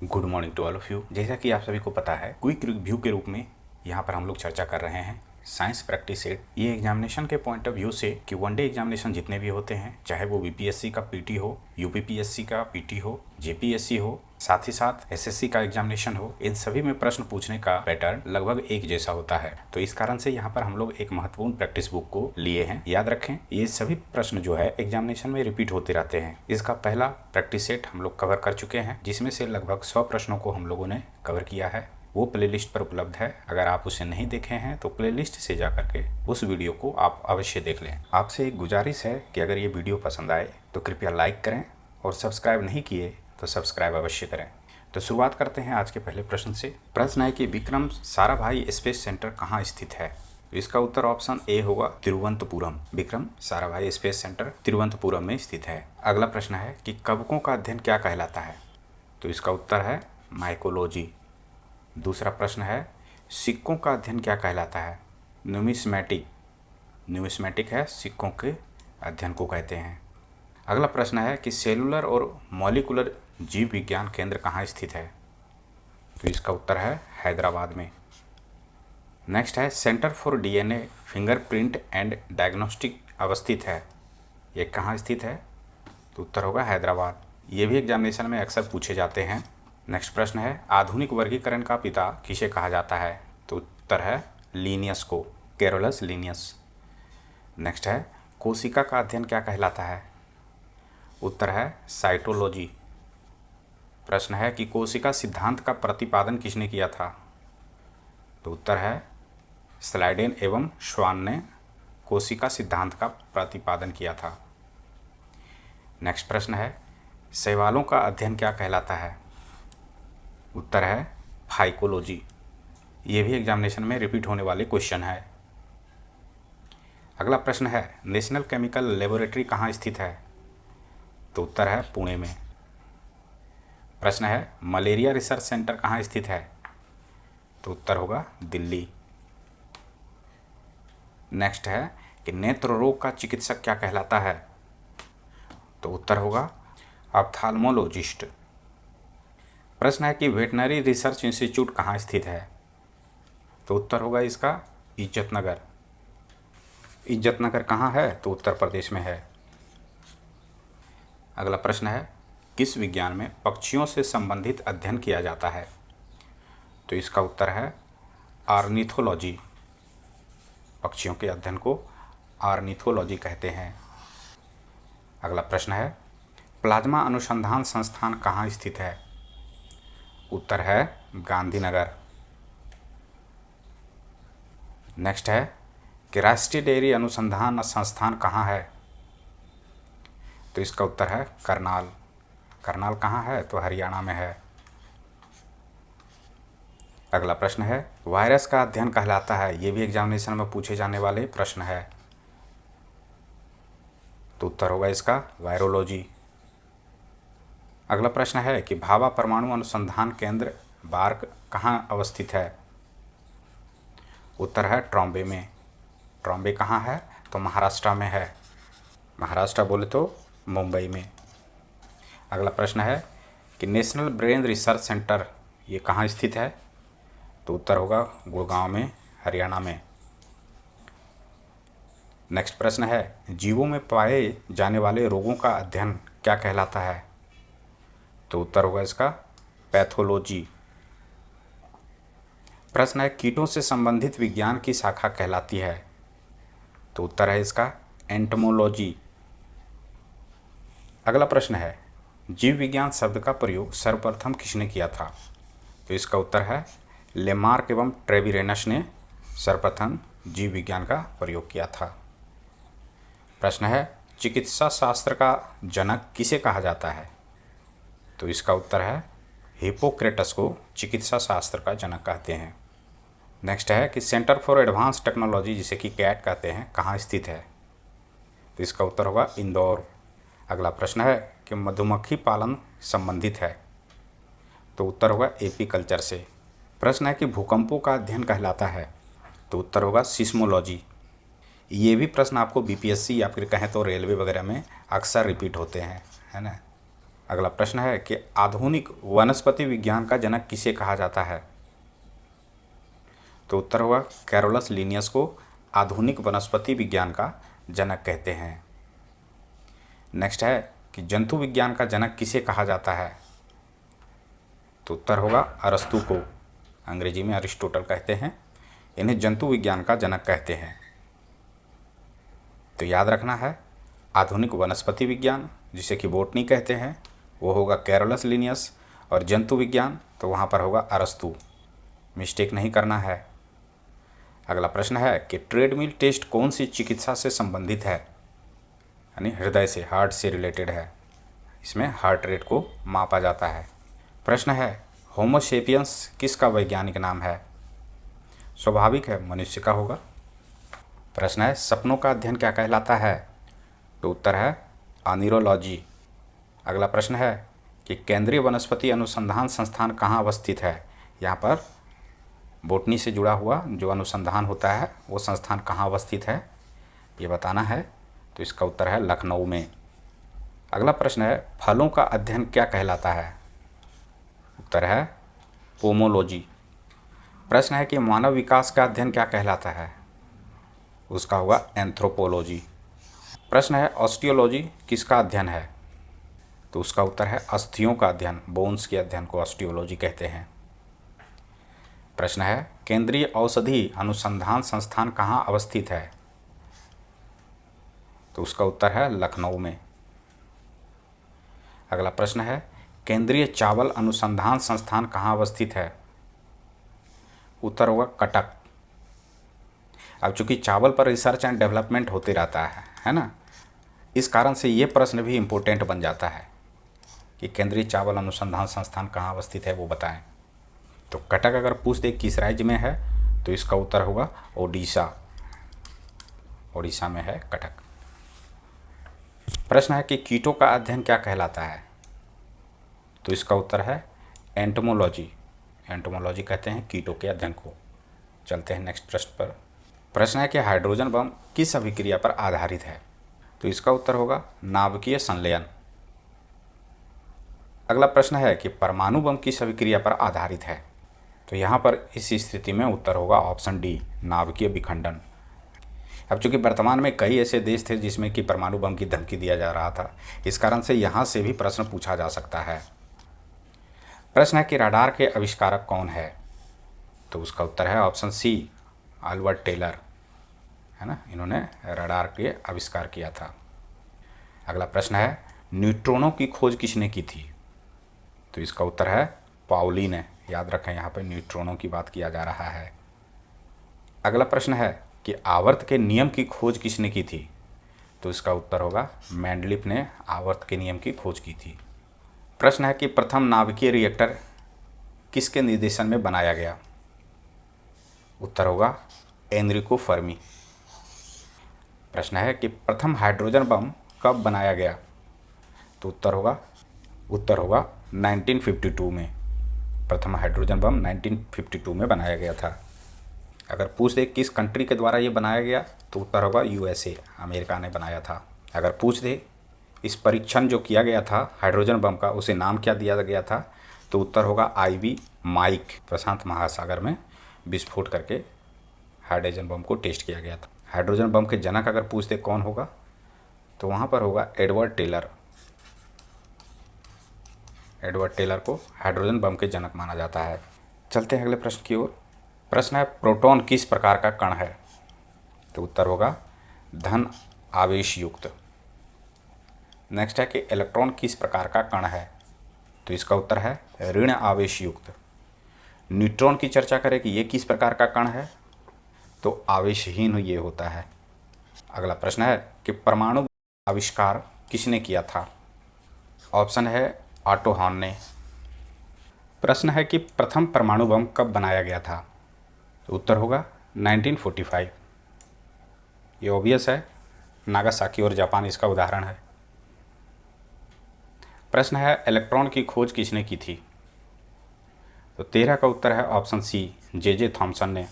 Good morning to all of you. जैसा कि आप सभी को पता है, क्विक रिव्यू के रूप में यहाँ पर हम लोग चर्चा कर रहे हैं साइंस प्रैक्टिस सेट। ये एग्जामिनेशन के पॉइंट ऑफ व्यू से कि वनडे एग्जामिनेशन जितने भी होते हैं, चाहे वो बीपीएससी का पीटी हो, यूपीपीएससी का पीटी हो, जेपीएससी हो, साथ ही साथ एसएससी का एग्जामिनेशन हो, इन सभी में प्रश्न पूछने का पैटर्न लगभग एक जैसा होता है। तो इस कारण से यहाँ पर हम लोग एक महत्वपूर्ण प्रैक्टिस बुक को लिए हैं। याद रखें, ये सभी प्रश्न जो है एग्जामिनेशन में रिपीट होते रहते हैं। इसका पहला प्रैक्टिस सेट हम लोग कवर कर चुके हैं, जिसमें से लगभग 100 प्रश्नों को हम लोगों ने कवर किया है। वो प्लेलिस्ट पर उपलब्ध है। अगर आप उसे नहीं देखे हैं तो प्लेलिस्ट से जा करके उस वीडियो को आप अवश्य देख लें। आपसे एक गुजारिश है कि अगर ये वीडियो पसंद आए तो कृपया लाइक करें और सब्सक्राइब नहीं किए तो सब्सक्राइब अवश्य करें। तो शुरुआत करते हैं आज के पहले प्रश्न से। प्रश्न है कि विक्रम साराभाई स्पेस सेंटर कहाँ स्थित है? तो इसका उत्तर ऑप्शन ए होगा, तिरुवनंतपुरम। विक्रम साराभाई स्पेस सेंटर तिरुवनंतपुरम में स्थित है। अगला प्रश्न है कि कवकों का अध्ययन क्या कहलाता है? तो इसका उत्तर है माइकोलॉजी। दूसरा प्रश्न है, सिक्कों का अध्ययन क्या कहलाता है? न्यूमिस्मेटिक। न्यूमिस्मेटिक है, सिक्कों के अध्ययन को कहते हैं। अगला प्रश्न है कि सेलुलर और मॉलिकुलर जीव विज्ञान केंद्र कहाँ स्थित है? तो इसका उत्तर है हैदराबाद में। नेक्स्ट है, centre for DNA fingerprint and diagnostic अवस्थित है, ये कहाँ स्थित है? तो उत्तर होगा हैदराबाद। ये भी एग्जामिनेशन में अक्सर पूछे जाते हैं। नेक्स्ट प्रश्न है, आधुनिक वर्गीकरण का पिता किसे कहा जाता है? तो उत्तर है लीनियस को, कैरोलस लीनियस। नेक्स्ट है, कोशिका का अध्ययन क्या कहलाता है? उत्तर है साइटोलॉजी। प्रश्न है कि कोशिका सिद्धांत का प्रतिपादन किसने किया था? तो उत्तर है स्लाइडेन एवं श्वान ने कोशिका सिद्धांत का प्रतिपादन किया था। नेक्स्ट प्रश्न है, शैवालों का अध्ययन क्या कहलाता है? उत्तर है फाइकोलॉजी। ये भी एग्जामिनेशन में रिपीट होने वाले क्वेश्चन है। अगला प्रश्न है, नेशनल केमिकल लेबोरेटरी कहाँ स्थित है? तो उत्तर है पुणे में। प्रश्न है, मलेरिया रिसर्च सेंटर कहाँ स्थित है? तो उत्तर होगा दिल्ली। नेक्स्ट है कि नेत्र रोग का चिकित्सक क्या कहलाता है? तो उत्तर होगा ऑप्थाल्मोलॉजिस्ट। प्रश्न है कि वेटनरी रिसर्च इंस्टीट्यूट कहाँ स्थित है? तो उत्तर होगा इसका इज्जतनगर। इज्जतनगर कहाँ है? तो उत्तर प्रदेश में है। अगला प्रश्न है, किस विज्ञान में पक्षियों से संबंधित अध्ययन किया जाता है? तो इसका उत्तर है ऑर्निथोलॉजी। पक्षियों के अध्ययन को ऑर्निथोलॉजी कहते हैं। अगला प्रश्न है, प्लाज्मा अनुसंधान संस्थान कहाँ स्थित है? उत्तर है गांधीनगर। नेक्स्ट है कि राष्ट्रीय डेयरी अनुसंधान संस्थान कहाँ है? तो इसका उत्तर है करनाल। करनाल कहाँ है? तो हरियाणा में है। अगला प्रश्न है, वायरस का अध्ययन कहलाता है, ये भी एग्जामिनेशन में पूछे जाने वाले प्रश्न है। तो उत्तर होगा इसका वायरोलॉजी। अगला प्रश्न है कि भाभा परमाणु अनुसंधान केंद्र बार्क कहाँ अवस्थित है? उत्तर है ट्रॉम्बे में। ट्रॉम्बे कहाँ है? तो महाराष्ट्र में है। महाराष्ट्र बोले तो मुंबई में। अगला प्रश्न है कि नेशनल ब्रेन रिसर्च सेंटर ये कहाँ स्थित है? तो उत्तर होगा गुड़गांव में, हरियाणा में। नेक्स्ट प्रश्न है, जीवों में पाए जाने वाले रोगों का अध्ययन क्या कहलाता है? तो उत्तर होगा इसका पैथोलॉजी। प्रश्न है, कीटों से संबंधित विज्ञान की शाखा कहलाती है? तो उत्तर है इसका एंटोमोलॉजी। अगला प्रश्न है, जीव विज्ञान शब्द का प्रयोग सर्वप्रथम किसने किया था? तो इसका उत्तर है लेमार्क एवं ट्रेविरेनस ने सर्वप्रथम जीव विज्ञान का प्रयोग किया था। प्रश्न है, चिकित्सा शास्त्र का जनक किसे कहा जाता है? तो इसका उत्तर है हिप्पोक्रेटस को चिकित्सा शास्त्र का जनक कहते हैं। नेक्स्ट है कि सेंटर फॉर एडवांस टेक्नोलॉजी जिसे कि कैट कहते हैं कहाँ स्थित है? तो इसका उत्तर होगा इंदौर। अगला प्रश्न है कि मधुमक्खी पालन संबंधित है? तो उत्तर होगा एपीकल्चर से। प्रश्न है कि भूकंपों का अध्ययन कहलाता है? तो उत्तर होगा सिस्मोलॉजी। ये भी प्रश्न आपको बीपीएससी या फिर कहें तो रेलवे वगैरह में अक्सर रिपीट होते हैं, है ना। अगला प्रश्न है कि आधुनिक वनस्पति विज्ञान का जनक किसे कहा जाता है? तो उत्तर होगा कैरोलस लिनियस को आधुनिक वनस्पति विज्ञान का जनक कहते हैं। नेक्स्ट है कि जंतु विज्ञान का जनक किसे कहा जाता है? तो उत्तर होगा अरस्तु को, अंग्रेजी में अरिस्टोटल कहते हैं, इन्हें जंतु विज्ञान का जनक कहते हैं। तो याद रखना है आधुनिक वनस्पति विज्ञान जिसे कि बोटनी कहते हैं वो होगा कैरोलस लिनियस, और जंतु विज्ञान तो वहाँ पर होगा अरस्तु, मिस्टेक नहीं करना है। अगला प्रश्न है कि ट्रेडमिल टेस्ट कौन सी चिकित्सा से संबंधित है? यानी हृदय से, हार्ट से रिलेटेड है, इसमें हार्ट रेट को मापा जाता है। प्रश्न है होमोसेपियंस किसका वैज्ञानिक नाम है? स्वाभाविक है मनुष्य का होगा। प्रश्न है सपनों का अध्ययन क्या कहलाता है? तो उत्तर है अनीरोलॉजी। अगला प्रश्न है कि केंद्रीय वनस्पति अनुसंधान संस्थान कहाँ अवस्थित है? यहाँ पर बोटनी से जुड़ा हुआ जो अनुसंधान होता है वो संस्थान कहाँ अवस्थित है ये बताना है। तो इसका उत्तर है लखनऊ में। अगला प्रश्न है फलों का अध्ययन क्या कहलाता है? उत्तर है पोमोलॉजी। प्रश्न है कि मानव विकास का अध्ययन क्या कहलाता है? उसका होगा एंथ्रोपोलॉजी। प्रश्न है ऑस्टियोलॉजी किसका अध्ययन है? तो उसका उत्तर है अस्थियों का अध्ययन, बोन्स के अध्ययन को ऑस्टियोलॉजी कहते हैं। प्रश्न है केंद्रीय औषधि अनुसंधान संस्थान कहाँ अवस्थित है? तो उसका उत्तर है लखनऊ में। अगला प्रश्न है केंद्रीय चावल अनुसंधान संस्थान कहाँ अवस्थित है? उत्तर होगा कटक। अब चूंकि चावल पर रिसर्च एंड डेवलपमेंट होते रहता है ना, इस कारण से ये प्रश्न भी इम्पोर्टेंट बन जाता है कि केंद्रीय चावल अनुसंधान संस्थान कहाँ अवस्थित है वो बताएं। तो कटक अगर पूछ दे किस राज्य में है तो इसका उत्तर होगा ओडिशा, ओडिशा में है कटक। प्रश्न है कि कीटों का अध्ययन क्या कहलाता है? तो इसका उत्तर है एंटोमोलॉजी, एंटोमोलॉजी कहते हैं कीटों के अध्ययन को। चलते हैं नेक्स्ट प्रश्न पर। प्रश्न है कि हाइड्रोजन बम किस अभिक्रिया पर आधारित है? तो इसका उत्तर होगा नाभिकीय संलयन। अगला प्रश्न है कि परमाणु बम किस अभिक्रिया पर आधारित है? तो यहाँ पर इस स्थिति में उत्तर होगा ऑप्शन डी, नाभिकीय विखंडन। अब चूंकि वर्तमान में कई ऐसे देश थे जिसमें कि परमाणु बम की धमकी दिया जा रहा था, इस कारण से यहाँ से भी प्रश्न पूछा जा सकता है। प्रश्न है कि रडार के आविष्कारक कौन है? तो उसका उत्तर है ऑप्शन सी, अल्बर्ट टेलर, है ना, इन्होंने रडार के आविष्कार किया था। अगला प्रश्न है न्यूट्रॉनों की खोज किसने की थी? तो इसका उत्तर है पाउली ने। याद रखें यहाँ पर न्यूट्रॉनों की बात किया जा रहा है। अगला प्रश्न है कि आवर्त के नियम की खोज किसने की थी? तो इसका उत्तर होगा मेंडलीफ ने आवर्त के नियम की खोज की थी। प्रश्न है कि प्रथम नाभिकीय रिएक्टर किसके निर्देशन में बनाया गया? उत्तर होगा एनरिको फर्मी। प्रश्न है कि प्रथम हाइड्रोजन बम कब बनाया गया? तो उत्तर होगा 1952 में। प्रथम हाइड्रोजन बम 1952 में बनाया गया था। अगर पूछ दे किस कंट्री के द्वारा ये बनाया गया तो उत्तर होगा यूएसए, अमेरिका ने बनाया था। अगर पूछ दे इस परीक्षण जो किया गया था हाइड्रोजन बम का उसे नाम क्या दिया गया था तो उत्तर होगा आईवी माइक। प्रशांत महासागर में विस्फोट करके हाइड्रोजन बम को टेस्ट किया गया था। हाइड्रोजन बम के जनक अगर पूछते कौन होगा तो वहाँ पर होगा एडवर्ड टेलर। एडवर्ड टेलर को हाइड्रोजन बम के जनक माना जाता है। चलते हैं अगले प्रश्न की ओर। प्रश्न है प्रोटॉन किस प्रकार का कण है? तो उत्तर होगा धन आवेश युक्त। नेक्स्ट है कि इलेक्ट्रॉन किस प्रकार का कण है? तो इसका उत्तर है ऋण आवेश युक्त। न्यूट्रॉन की चर्चा करें कि ये किस प्रकार का कण है तो आवेशहीन ये होता है। अगला प्रश्न है कि परमाणु आविष्कार किसने किया था? ऑप्शन है ऑटो हॉर्न ने। प्रश्न है कि प्रथम परमाणु बम कब बनाया गया था? तो उत्तर होगा 1945। ये ऑब्वियस है, नागासाकी और जापान इसका उदाहरण है। प्रश्न है इलेक्ट्रॉन की खोज किसने की थी? तो 13 का उत्तर है ऑप्शन सी, जे थॉमसन ने।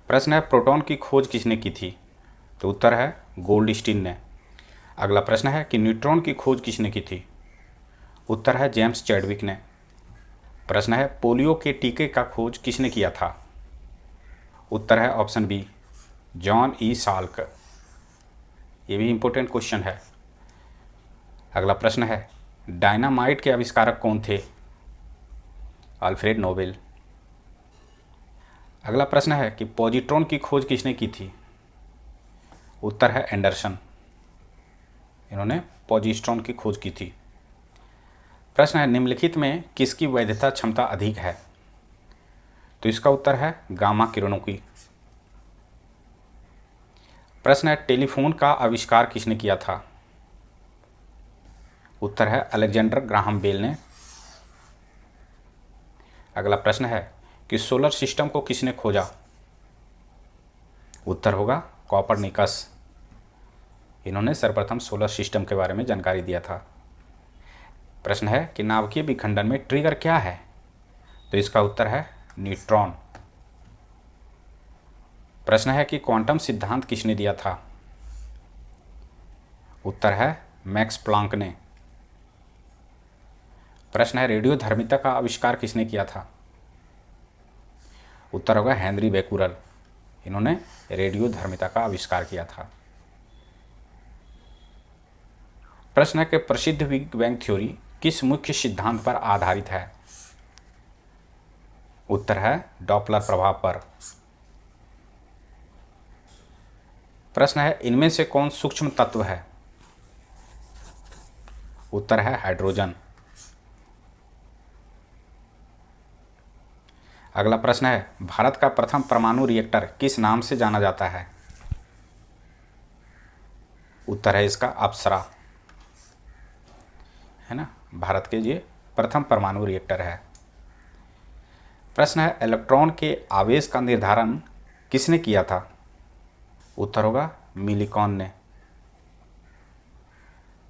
प्रश्न है प्रोटॉन की खोज किसने की थी? तो उत्तर है गोल्डस्टीन ने। अगला प्रश्न है कि न्यूट्रॉन की खोज किसने की थी? उत्तर है जेम्स चैडविक ने। प्रश्न है पोलियो के टीके का खोज किसने किया था? उत्तर है option B Jonas Salk. ये भी इंपॉर्टेंट क्वेश्चन है। अगला प्रश्न है डायनामाइट के आविष्कारक कौन थे? Alfred Nobel. अगला प्रश्न है कि पॉजिट्रॉन की खोज किसने की थी? उत्तर है एंडरसन। इन्होंने पॉजिट्रॉन की खोज की थी। प्रश्न है निम्नलिखित में किसकी वैधता क्षमता अधिक है? तो इसका उत्तर है गामा किरणों की। प्रश्न है टेलीफोन का आविष्कार किसने किया था? उत्तर है अलेक्जेंडर ग्राहम बेल ने। अगला प्रश्न है कि सोलर सिस्टम को किसने खोजा? उत्तर होगा कॉपरनिकस। इन्होंने सर्वप्रथम सोलर सिस्टम के बारे में जानकारी दिया था। प्रश्न है कि नाभिकीय विखंडन में ट्रिगर क्या है? तो इसका उत्तर है न्यूट्रॉन। प्रश्न है कि क्वांटम सिद्धांत किसने दिया था? उत्तर है मैक्स प्लांक ने। प्रश्न है रेडियोधर्मिता का आविष्कार किसने किया था? उत्तर होगा हेनरी बेकुरल। इन्होंने रेडियोधर्मिता का आविष्कार किया था। प्रश्न है कि प्रसिद्ध बिग बैंग थ्योरी किस मुख्य सिद्धांत पर आधारित है? उत्तर है डॉपलर प्रभाव पर। प्रश्न है इनमें से कौन सूक्ष्म तत्व है? उत्तर है हाइड्रोजन। अगला प्रश्न है भारत का प्रथम परमाणु रिएक्टर किस नाम से जाना जाता है? उत्तर है इसका अप्सरा, है ना। भारत के ये प्रथम परमाणु रिएक्टर है। प्रश्न है इलेक्ट्रॉन के आवेश का निर्धारण किसने किया था? उत्तर होगा मिलिकॉन ने।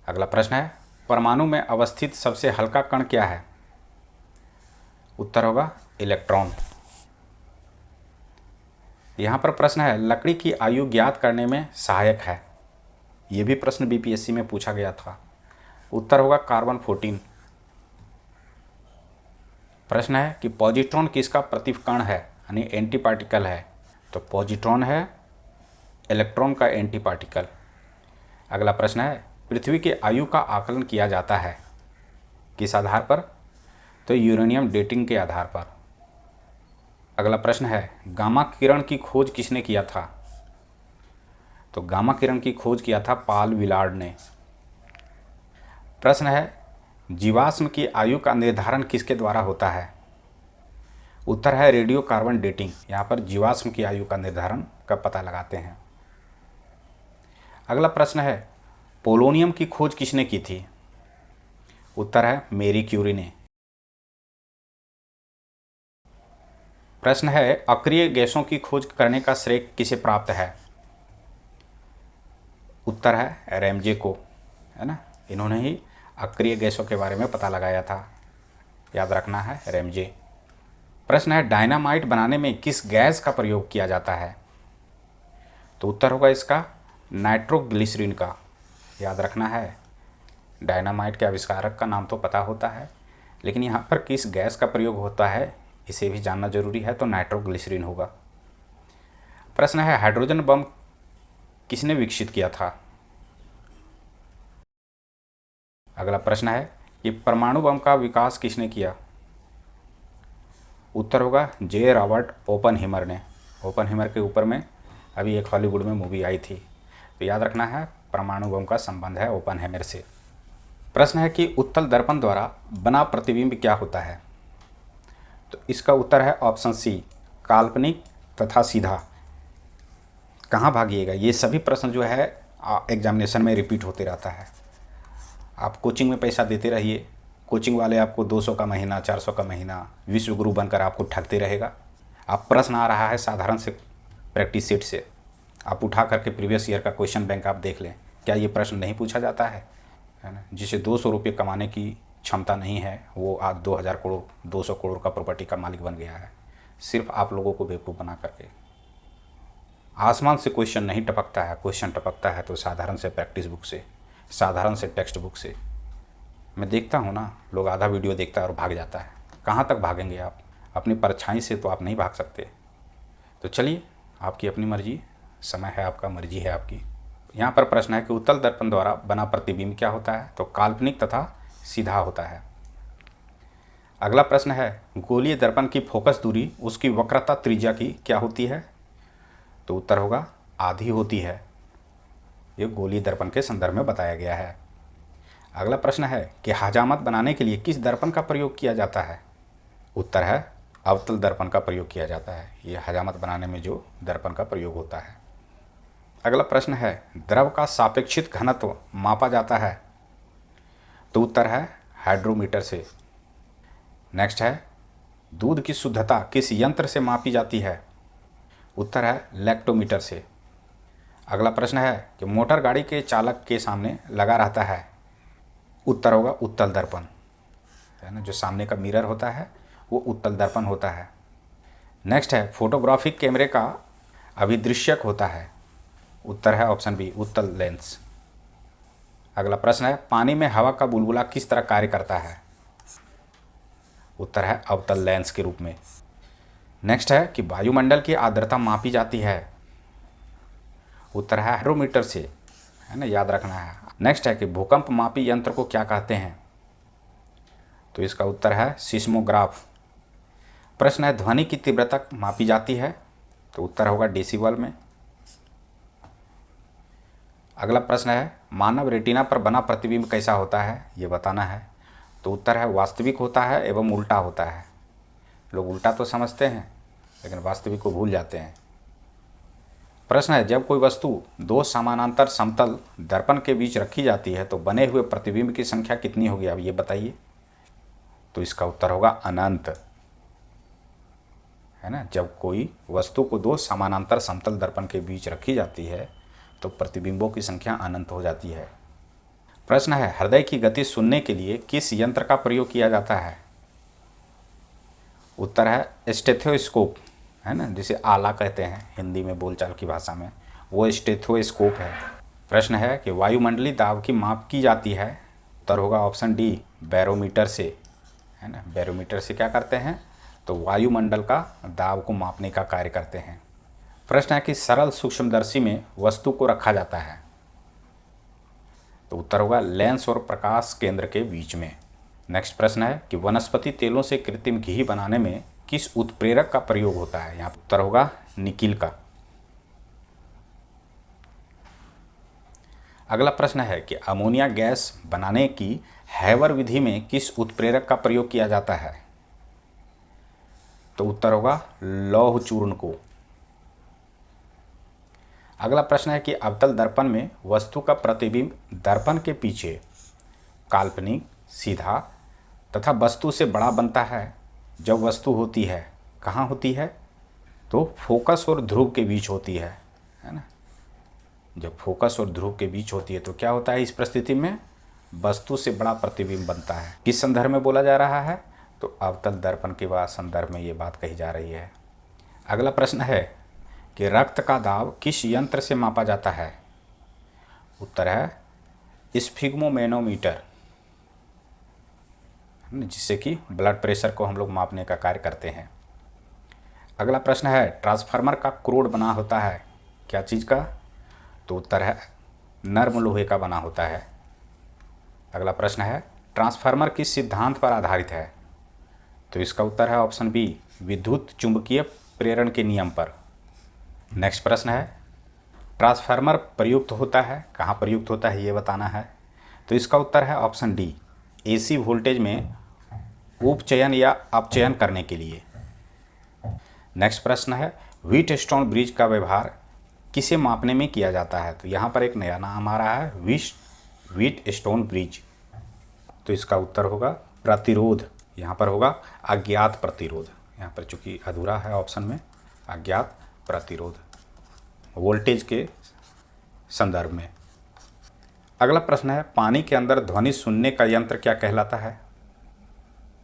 अगला प्रश्न है परमाणु में अवस्थित सबसे हल्का कण क्या है? उत्तर होगा इलेक्ट्रॉन। यहाँ पर प्रश्न है लकड़ी की आयु ज्ञात करने में सहायक है। ये भी प्रश्न बीपीएससी में पूछा गया था। उत्तर होगा कार्बन 14। प्रश्न है कि पॉजिट्रॉन किसका प्रतिकण है यानी एंटी पार्टिकल है? तो पॉजिट्रॉन है इलेक्ट्रॉन का एंटी पार्टिकल। अगला प्रश्न है पृथ्वी की आयु का आकलन किया जाता है किस आधार पर? तो यूरेनियम डेटिंग के आधार पर। अगला प्रश्न है गामा किरण की खोज किसने किया था? तो गामा किरण की खोज किया था पाल विलार्ड ने। प्रश्न है जीवाश्म की आयु का निर्धारण किसके द्वारा होता है? उत्तर है रेडियो कार्बन डेटिंग। यहाँ पर जीवाश्म की आयु का निर्धारण का पता लगाते हैं। अगला प्रश्न है पोलोनियम की खोज किसने की थी? उत्तर है मेरी क्यूरी ने। प्रश्न है अक्रिय गैसों की खोज करने का श्रेय किसे प्राप्त है? उत्तर है रैमजे को, है ना। इन्होंने ही अक्रिय गैसों के बारे में पता लगाया था। याद रखना है रैमजे। प्रश्न है डायनामाइट बनाने में किस गैस का प्रयोग किया जाता है? तो उत्तर होगा इसका नाइट्रोग्लिसरीन का। याद रखना है डायनामाइट के आविष्कारक का नाम तो पता होता है, लेकिन यहाँ पर किस गैस का प्रयोग होता है इसे भी जानना जरूरी है। तो नाइट्रोग्लिसरीन होगा। प्रश्न है हाइड्रोजन बम किसने विकसित किया था? अगला प्रश्न है कि परमाणु बम का विकास किसने किया? उत्तर होगा जे रॉबर्ट ओपनहीमर ने। ओपनहीमर के ऊपर में अभी एक हॉलीवुड में मूवी आई थी। तो याद रखना है परमाणु बम का संबंध है ओपनहीमर से। प्रश्न है कि उत्तल दर्पण द्वारा बना प्रतिबिंब क्या होता है? तो इसका उत्तर है ऑप्शन सी काल्पनिक तथा सीधा। कहाँ भागिएगा, ये सभी प्रश्न जो है एग्जामिनेशन में रिपीट होते रहता है। आप कोचिंग में पैसा देते रहिए, कोचिंग वाले आपको 200 का महीना 400 का महीना विश्व गुरु बनकर आपको ठगते रहेगा। आप प्रश्न आ रहा है साधारण से प्रैक्टिस सेट से, आप उठा करके प्रीवियस ईयर का क्वेश्चन बैंक आप देख लें, क्या ये प्रश्न नहीं पूछा जाता है ना। जिसे 200 रुपये कमाने की क्षमता नहीं है वो आज 2000 करोड़ 200 करोड़ का प्रॉपर्टी का मालिक बन गया है, सिर्फ आप लोगों को बेवकूफ़ बना करके। आसमान से क्वेश्चन नहीं टपकता है, क्वेश्चन टपकता है तो साधारण से प्रैक्टिस बुक से। साधारण से टेक्स्ट बुक से। मैं देखता हूँ ना, लोग आधा वीडियो देखता है और भाग जाता है। कहाँ तक भागेंगे आप? अपनी परछाई से तो आप नहीं भाग सकते। तो चलिए, आपकी अपनी मर्जी, समय है आपका, मर्जी है आपकी। यहाँ पर प्रश्न है कि उत्तल दर्पण द्वारा बना प्रतिबिंब क्या होता है? तो काल्पनिक तथा सीधा होता है। अगला प्रश्न है, गोलीय दर्पण की फोकस दूरी उसकी वक्रता त्रिज्या की क्या होती है? तो उत्तर होगा आधी होती है। ये गोलीय दर्पण के संदर्भ में बताया गया है। अगला प्रश्न है कि हजामत बनाने के लिए किस दर्पण का प्रयोग किया जाता है? उत्तर है अवतल दर्पण का प्रयोग किया जाता है। ये हजामत बनाने में जो दर्पण का प्रयोग होता है। अगला प्रश्न है, द्रव का सापेक्षिक घनत्व मापा जाता है? तो उत्तर है हाइड्रोमीटर से। नेक्स्ट है, दूध की शुद्धता किस यंत्र से मापी जाती है? उत्तर है लैक्टोमीटर से। अगला प्रश्न है कि मोटर गाड़ी के चालक के सामने लगा रहता है? उत्तर होगा उत्तल दर्पण, है ना। जो सामने का मिरर होता है वो उत्तल दर्पण होता है। नेक्स्ट है, फोटोग्राफिक कैमरे का अभिदृश्यक होता है? उत्तर है ऑप्शन बी उत्तल लेंस। अगला प्रश्न है, पानी में हवा का बुलबुला किस तरह कार्य करता है? उत्तर है अवतल लेंस के रूप में। नेक्स्ट है कि वायुमंडल की आर्द्रता मापी जाती है? उत्तर है हाइड्रोमीटर से, है ना, याद रखना है। नेक्स्ट है कि भूकंप मापी यंत्र को क्या कहते हैं? तो इसका उत्तर है सिस्मोग्राफ। प्रश्न है, ध्वनि की तीव्रता मापी जाती है? तो उत्तर होगा डेसिबल में। अगला प्रश्न है, मानव रेटिना पर बना प्रतिबिंब कैसा होता है? ये बताना है। तो उत्तर है वास्तविक होता है एवं उल्टा होता है। लोग उल्टा तो समझते हैं लेकिन वास्तविक को भूल जाते हैं। प्रश्न है, जब कोई वस्तु दो समानांतर समतल दर्पण के बीच रखी जाती है तो बने हुए प्रतिबिंब की संख्या कितनी होगी? अब ये बताइए। तो इसका उत्तर होगा अनंत, है ना। जब कोई वस्तु को दो समानांतर समतल दर्पण के बीच रखी जाती है तो प्रतिबिंबों की संख्या अनंत हो जाती है। प्रश्न है, हृदय की गति सुनने के लिए किस यंत्र का प्रयोग किया जाता है? उत्तर है स्टेथोस्कोप, है ना, जिसे आला कहते हैं हिंदी में बोलचाल की भाषा में, वो स्टेथोस्कोप है। प्रश्न है कि वायुमंडलीय दाब की माप की जाती है? उत्तर होगा ऑप्शन डी बैरोमीटर से, है ना। बैरोमीटर से क्या करते हैं? तो वायुमंडल का दाब को मापने का कार्य करते हैं। प्रश्न है कि सरल सूक्ष्मदर्शी में वस्तु को रखा जाता है? तो उत्तर होगा लेंस और प्रकाश केंद्र के बीच में। नेक्स्ट प्रश्न है कि वनस्पति तेलों से कृत्रिम घी बनाने में किस उत्प्रेरक का प्रयोग होता है? यहाँ उत्तर होगा निकिल का। अगला प्रश्न है कि अमोनिया गैस बनाने की हैवर विधि में किस उत्प्रेरक का प्रयोग किया जाता है? तो उत्तर होगा लौह चूर्ण को। अगला प्रश्न है कि अवतल दर्पण में वस्तु का प्रतिबिंब दर्पण के पीछे काल्पनिक, सीधा तथा वस्तु से बड़ा बनता है जब वस्तु होती है, कहाँ होती है? तो फोकस और ध्रुव के बीच होती है ना। जब फोकस और ध्रुव के बीच होती है तो क्या होता है? इस परिस्थिति में वस्तु से बड़ा प्रतिबिंब बनता है। किस संदर्भ में बोला जा रहा है? तो अवतल दर्पण के संदर्भ में ये बात कही जा रही है। अगला प्रश्न है कि रक्त का दाब किस यंत्र से मापा जाता है? उत्तर है स्फिग्मोमेनोमीटर, जिससे कि ब्लड प्रेशर को हम लोग मापने का कार्य करते हैं। अगला प्रश्न है, ट्रांसफार्मर का क्रोड बना होता है क्या चीज़ का? तो उत्तर है नर्म लोहे का बना होता है। अगला प्रश्न है, ट्रांसफार्मर किस सिद्धांत पर आधारित है? तो इसका उत्तर है ऑप्शन बी विद्युत चुंबकीय प्रेरण के नियम पर। नेक्स्ट प्रश्न है, ट्रांसफार्मर प्रयुक्त होता है, कहाँ प्रयुक्त होता है ये बताना है। तो इसका उत्तर है ऑप्शन डी एसी वोल्टेज में उपचयन या अपचयन करने के लिए। नेक्स्ट प्रश्न है, व्हीट स्टोन ब्रिज का व्यवहार किसे मापने में किया जाता है? तो यहाँ पर एक नया नाम आ रहा है व्हीट स्टोन ब्रिज। तो इसका उत्तर होगा प्रतिरोध, यहाँ पर होगा अज्ञात प्रतिरोध। यहाँ पर चूंकि अधूरा है ऑप्शन में, अज्ञात प्रतिरोध वोल्टेज के संदर्भ में। अगला प्रश्न है, पानी के अंदर ध्वनि सुनने का यंत्र क्या कहलाता है?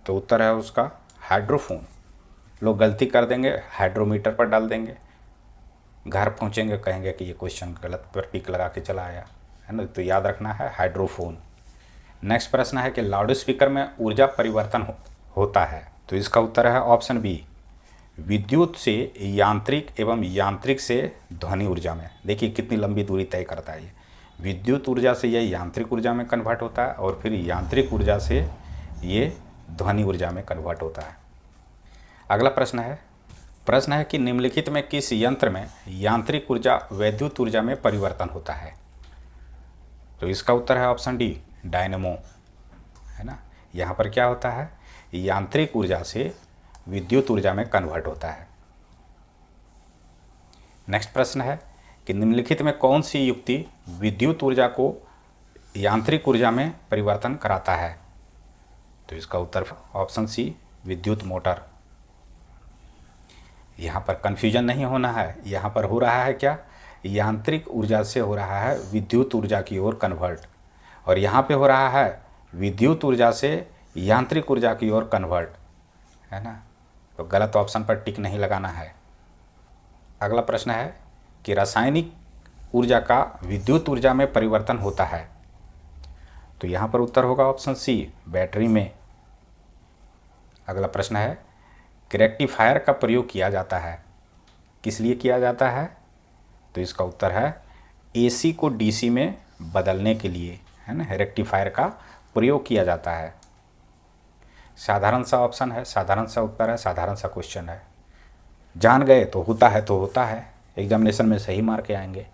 तो उत्तर है उसका हाइड्रोफोन। लोग गलती कर देंगे, हाइड्रोमीटर पर डाल देंगे, घर पहुंचेंगे कहेंगे कि ये क्वेश्चन गलत पर टिक लगा के चला आया, है ना, तो याद रखना है हाइड्रोफोन। नेक्स्ट प्रश्न है कि लाउड स्पीकर में ऊर्जा परिवर्तन होता है, तो इसका उत्तर है ऑप्शन बी, विद्युत से यांत्रिक एवं यांत्रिक से ध्वनि ऊर्जा में। देखिए कितनी लंबी दूरी तय करता है ये, विद्युत ऊर्जा से ये यांत्रिक ऊर्जा में कन्वर्ट होता है और फिर यांत्रिक ऊर्जा से ये ध्वनि ऊर्जा में कन्वर्ट होता है। अगला प्रश्न है कि निम्नलिखित में किस यंत्र में यांत्रिक ऊर्जा वैद्युत ऊर्जा में परिवर्तन होता है, तो इसका उत्तर है ऑप्शन डी, डायनेमो, है ना। यहाँ पर क्या होता है, यांत्रिक ऊर्जा से विद्युत ऊर्जा में कन्वर्ट होता है। नेक्स्ट प्रश्न है कि निम्नलिखित में कौन सी युक्ति विद्युत ऊर्जा को यांत्रिक ऊर्जा में परिवर्तन कराता है, तो इसका उत्तर ऑप्शन सी, विद्युत मोटर। यहाँ पर कन्फ्यूजन नहीं होना है, यहाँ पर हो रहा है क्या, यांत्रिक ऊर्जा से हो रहा है विद्युत ऊर्जा की ओर कन्वर्ट, और यहाँ पे हो रहा है विद्युत ऊर्जा से यांत्रिक ऊर्जा की ओर कन्वर्ट, है ना। तो गलत ऑप्शन पर टिक नहीं लगाना है। अगला प्रश्न है कि रासायनिक ऊर्जा का विद्युत ऊर्जा में परिवर्तन होता है, तो यहाँ पर उत्तर होगा ऑप्शन सी, बैटरी में। अगला प्रश्न है कि रेक्टिफायर का प्रयोग किया जाता है, किस लिए किया जाता है, तो इसका उत्तर है एसी को डीसी में बदलने के लिए, है ना, रेक्टिफायर का प्रयोग किया जाता है। साधारण सा ऑप्शन है, साधारण सा उत्तर है, साधारण सा क्वेश्चन है, जान गए तो होता है, एग्जामिनेशन में सही मार के आएंगे,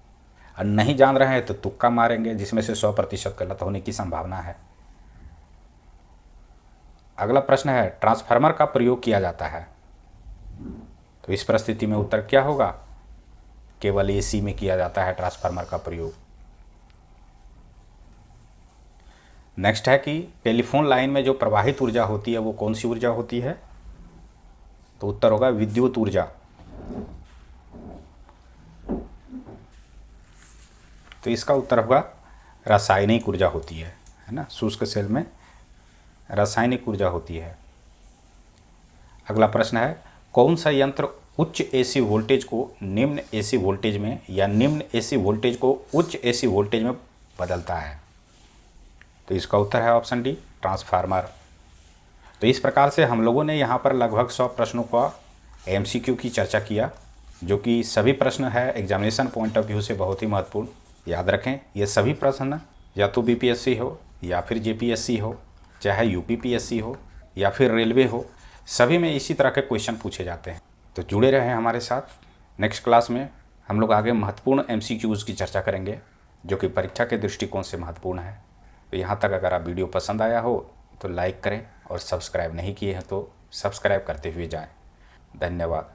और नहीं जान रहे हैं तो तुक्का मारेंगे जिसमें से 100% गलत होने की संभावना है। अगला प्रश्न है ट्रांसफार्मर का प्रयोग किया जाता है, तो इस परिस्थिति में उत्तर क्या होगा, केवल एसी में किया जाता है ट्रांसफार्मर का प्रयोग। नेक्स्ट है कि टेलीफोन लाइन में जो प्रवाहित ऊर्जा होती है वो कौन सी ऊर्जा होती है, तो उत्तर होगा विद्युत ऊर्जा। तो इसका उत्तर होगा रासायनिक ऊर्जा होती है ना, शुष्क सेल में रासायनिक ऊर्जा होती है। अगला प्रश्न है कौन सा यंत्र उच्च एसी वोल्टेज को निम्न एसी वोल्टेज में या निम्न एसी वोल्टेज को उच्च एसी वोल्टेज में बदलता है, तो इसका उत्तर है ऑप्शन डी, ट्रांसफार्मर। तो इस प्रकार से हम लोगों ने यहाँ पर लगभग 100 प्रश्नों का एमसीक्यू की चर्चा किया, जो कि सभी प्रश्न है एग्जामिनेशन पॉइंट ऑफ व्यू से बहुत ही महत्वपूर्ण। याद रखें ये सभी प्रश्न या तो बीपीएससी हो या फिर जेपीएससी हो, चाहे यूपीपीएससी हो या फिर रेलवे हो, सभी में इसी तरह के क्वेश्चन पूछे जाते हैं। तो जुड़े रहें हमारे साथ। नेक्स्ट क्लास में हम लोग आगे महत्वपूर्ण एमसीक्यूज़ की चर्चा करेंगे, जो कि परीक्षा के दृष्टिकोण से महत्वपूर्ण है। तो यहाँ तक अगर आप वीडियो पसंद आया हो तो लाइक करें, और सब्सक्राइब नहीं किए हैं तो सब्सक्राइब करते हुए जाएं। धन्यवाद।